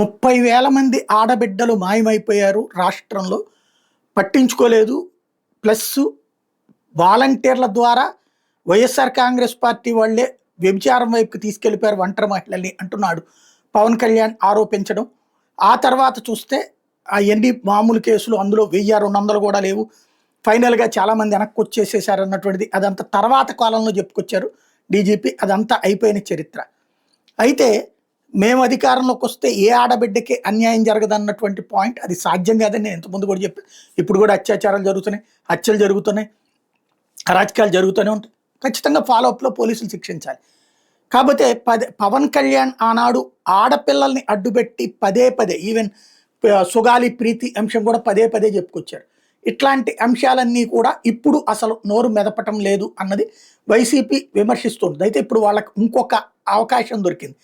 30,000 మంది ఆడబిడ్డలు మాయమైపోయారు రాష్ట్రంలో. పట్టించుకోలేదు. ప్లస్ వాలంటీర్ల ద్వారా వైఎస్ఆర్ కాంగ్రెస్ పార్టీ వాళ్ళే వ్యభిచారం వైపుకి తీసుకెళ్ళిపోయారు ఒంటరి మహిళల్ని అంటున్నాడు పవన్ కళ్యాణ్ ఆరోపించడం. ఆ తర్వాత చూస్తే అవన్నీ మామూలు కేసులు, అందులో 1000-200 కూడా లేవు. ఫైనల్గా చాలామంది వెనక్కి వచ్చేసేసారు అన్నటువంటిది అదంతా తర్వాత కాలంలో చెప్పుకొచ్చారు డీజీపీ. అదంతా అయిపోయిన చరిత్ర. అయితే మేము అధికారంలోకి వస్తే ఏ ఆడబిడ్డకి అన్యాయం జరగదన్నటువంటి పాయింట్ అది సాధ్యం కాదని నేను ఇంతకుముందు కూడా చెప్పాను. ఇప్పుడు కూడా అత్యాచారాలు జరుగుతున్నాయి, హత్యలు జరుగుతున్నాయి, అరాచకాలు జరుగుతూనే ఉంటాయి. ఖచ్చితంగా ఫాలోఅప్లో పోలీసులు శిక్షించాలి. కాకపోతే పవన్ కళ్యాణ్ ఆనాడు ఆడపిల్లల్ని అడ్డుపెట్టి పదే పదే ఈవెన్ సుగాలి ప్రీతి అంశం కూడా పదే పదే చెప్పుకొచ్చారు. ఇట్లాంటి అంశాలన్నీ కూడా ఇప్పుడు అసలు నోరు మెదపటం లేదు అన్నది వైసీపీ విమర్శిస్తుంది. అయితే ఇప్పుడు వాళ్ళకి ఇంకొక అవకాశం దొరికింది.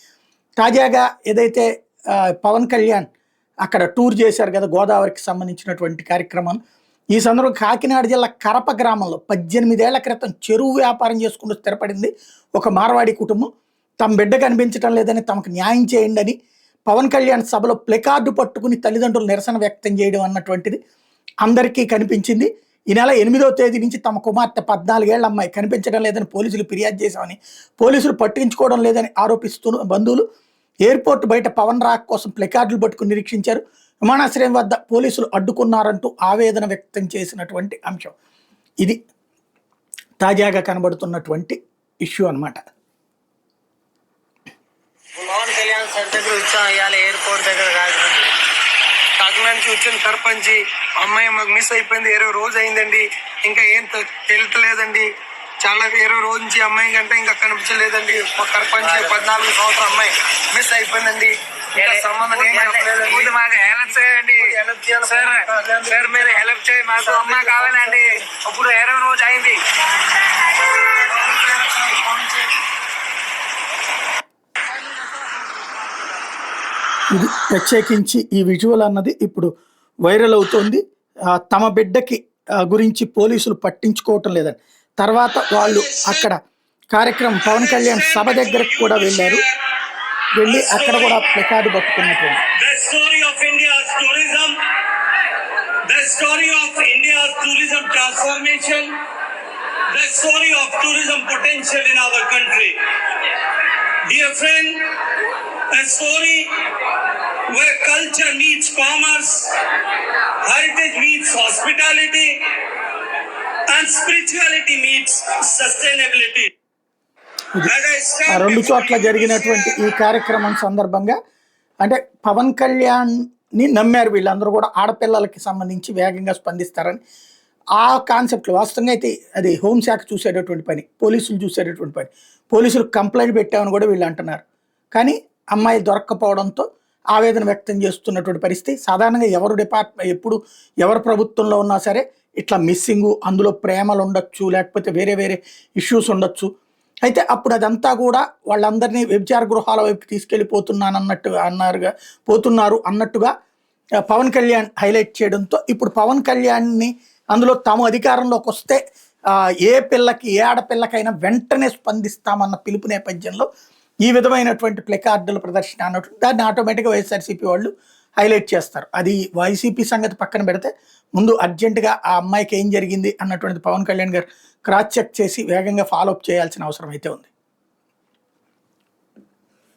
తాజాగా ఏదైతే పవన్ కళ్యాణ్ అక్కడ టూర్ చేశారు కదా గోదావరికి సంబంధించినటువంటి కార్యక్రమం, ఈ సందర్భంగా కాకినాడ జిల్లా కరప గ్రామంలో 18 ఏళ్ల క్రితం చెరువు వ్యాపారం చేసుకుంటూ స్థిరపడింది ఒక మార్వాడి కుటుంబం. తమ బిడ్డ కనిపించడం లేదని, తమకు న్యాయం చేయండి అని పవన్ కళ్యాణ్ సభలో ప్లెకార్డు పట్టుకుని తల్లిదండ్రులు నిరసన వ్యక్తం చేయడం అన్నటువంటిది అందరికీ కనిపించింది. ఈ నెల 8వ తేదీ నుంచి తమ కుమార్తె 14 ఏళ్ల అమ్మాయి కనిపించడం లేదని పోలీసులు ఫిర్యాదు చేశామని, పోలీసులు పట్టించుకోవడం లేదని ఆరోపిస్తున్న బంధువులు ఎయిర్పోర్ట్ బయట పవన్ రాక్ కోసం ప్లెకార్డులు పట్టుకుని నిరీక్షించారు. విమానాశ్రయం వద్ద పోలీసులు అడ్డుకున్నారంటూ ఆవేదన వ్యక్తం చేసినటువంటి అంశం ఇది తాజాగా కనబడుతున్నటువంటి ఇష్యూ అన్నమాట. పవన్ కళ్యాణ్ సార్ దగ్గర వచ్చాం, ఇవాళ ఎయిర్పోర్ట్ దగ్గర కాకినాడ నుంచి వచ్చిన సర్పంచ్ అమ్మాయి మాకు మిస్ అయిపోయింది, 20 రోజు అయిందండి, ఇంకా ఏం తెలుతలేదండి, చాలా 20 రోజు నుంచి అమ్మాయి కంటే ఇంకా కనిపించలేదండి. సర్పంచ్ 14 సంవత్సరం అమ్మాయి మిస్ అయిపోయిందండి, సంబంధం ఏం చెప్పలేదండి. మాకు హెల్ప్ చేయండి సార్, మీరు హెల్ప్ చేయండి, మాకు అమ్మాయి కావాలండి, ఇప్పుడు 20 రోజు అయింది. ఇది ప్రత్యేకించి ఈ విజువల్ అన్నది ఇప్పుడు వైరల్ అవుతోంది. తమ బిడ్డకి గురించి పోలీసులు పట్టించుకోవటం లేదని తర్వాత వాళ్ళు అక్కడ కార్యక్రమం పవన్ కళ్యాణ్ సభ దగ్గరకు కూడా వెళ్ళారు. వెళ్ళి అక్కడ కూడా ప్లకార్డు పట్టుకున్నటువంటి a story where culture meets commerce, heritage meets hospitality, and spirituality meets sustainability. రెండు చోట్ల జరిగినటువంటి ఈ కార్యక్రమం సందర్భంగా అంటే పవన్ కళ్యాణ్ని నమ్మారు వీళ్ళందరూ కూడా. ఆడపిల్లలకి సంబంధించి వేగంగా స్పందిస్తారని ఆ కాన్సెప్ట్లో వాస్తవంగా అయితే అది హోంశాఖ చూసేటటువంటి పని, పోలీసులు చూసేటటువంటి పని. పోలీసులు కంప్లైంట్ పెట్టామని కూడా వీళ్ళు అంటున్నారు. కానీ అమ్మాయి దొరక్కపోవడంతో ఆవేదన వ్యక్తం చేస్తున్నటువంటి పరిస్థితి. సాధారణంగా ఎవరు ఎప్పుడు ఎవరు ప్రభుత్వంలో ఉన్నా సరే ఇట్లా మిస్సింగు, అందులో ప్రేమలు ఉండొచ్చు, లేకపోతే వేరే వేరే ఇష్యూస్ ఉండొచ్చు. అయితే అప్పుడు అదంతా కూడా వాళ్ళందరినీ వ్యభిచార గృహాల వైపు పోతున్నారు అన్నట్టుగా పవన్ కళ్యాణ్ హైలైట్ చేయడంతో ఇప్పుడు పవన్ కళ్యాణ్ని అందులో తాము అధికారంలోకి వస్తే ఏ పిల్లకి ఏ ఆడపిల్లకైనా వెంటనే స్పందిస్తామన్న పిలుపు నేపథ్యంలో ఈ విధమైనటువంటి ప్లెకార్డుల ప్రదర్శన అన్నట్టు దాన్ని ఆటోమేటిక్గా వైఎస్ఆర్సీపీ వాళ్ళు హైలైట్ చేస్తారు. అది వైసీపీ సంగతి పక్కన పెడితే ముందు అర్జెంటుగా ఆ అమ్మాయికి ఏం జరిగింది అన్నటువంటిది పవన్ కళ్యాణ్ గారు క్రాస్ చెక్ చేసి వేగంగా ఫాలోఅప్ చేయాల్సిన అవసరం అయితే ఉంది.